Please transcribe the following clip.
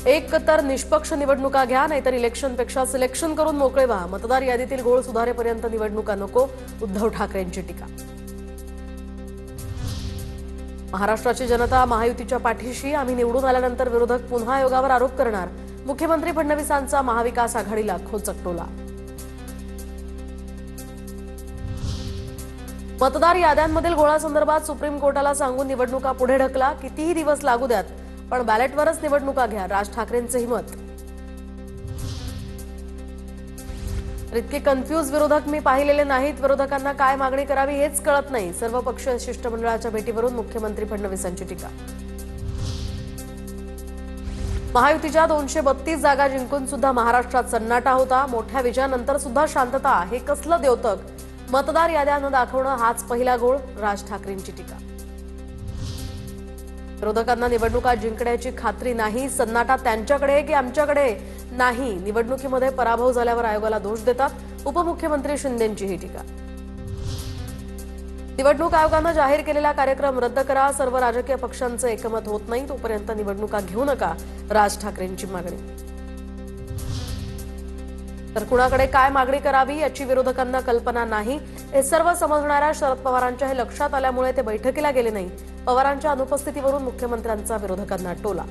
एक तर निष्पक्ष निवडणुका घ्या, नाहीतर इलेक्शनपेक्षा सिलेक्शन करून मोकळे व्हा. मतदार यादीतील घोळ सुधारेपर्यंत निवडणुका नको, उद्धव ठाकरेंची टीका. महाराष्ट्राची जनता महायुतीच्या पाठीशी. आम्ही निवडून आल्यानंतर विरोधक पुन्हा आयोगावर आरोप करणार. मुख्यमंत्री फडणवीसांचा महाविकास आघाडीला खोचक टोला. मतदार याद्यांमधील घोळासंदर्भात सुप्रीम कोर्टाला सांगून निवडणुका पुढे ढकला. कितीही दिवस लागू द्यात, पण बॅलेटवरच निवडणुका घ्या. राज ठाकरेंचेही मत. इतके कन्फ्यूज विरोधक मी पाहिलेले नाहीत. विरोधकांना काय मागणी करावी हेच कळत नाही. सर्व पक्षीय शिष्टमंडळाच्या भेटीवरून मुख्यमंत्री फडणवीसांची टीका. महायुतीच्या 232 जागा जिंकून सुद्धा महाराष्ट्रात सन्नाटा होता. मोठ्या विजयानंतर सुद्धा शांतता. हे कसलं द्योतक? मतदार याद्या न दाखवणं हाच पहिला गोळ. राज ठाकरेंची टीका. विरोधकांना निवडणुका जिंकण्याची खात्री नाही. सन्नाटा त्यांच्याकडे की आमच्याकडे नाही. निवडणुकीमध्ये पराभव झाल्यावर आयोगाला दोष देतात. उपमुख्यमंत्री शिंदेंची ही टीका. निवडणूक आयोगानं जाहीर केलेला कार्यक्रम रद्द करा. सर्व राजकीय पक्षांचं एकमत होत नाही तोपर्यंत निवडणुका घेऊ नका. राज ठाकरेंची मागणी. तर कुणाकडे काय मागणी करावी याची विरोधकांना कल्पना नाही. हे सर्व समजणाऱ्या शरद पवारांच्या हे लक्षात आल्यामुळे ते बैठकीला गेले नाही. पवारांच्या अनुपस्थितीवरून मुख्यमंत्र्यांचा विरोधकांना टोला.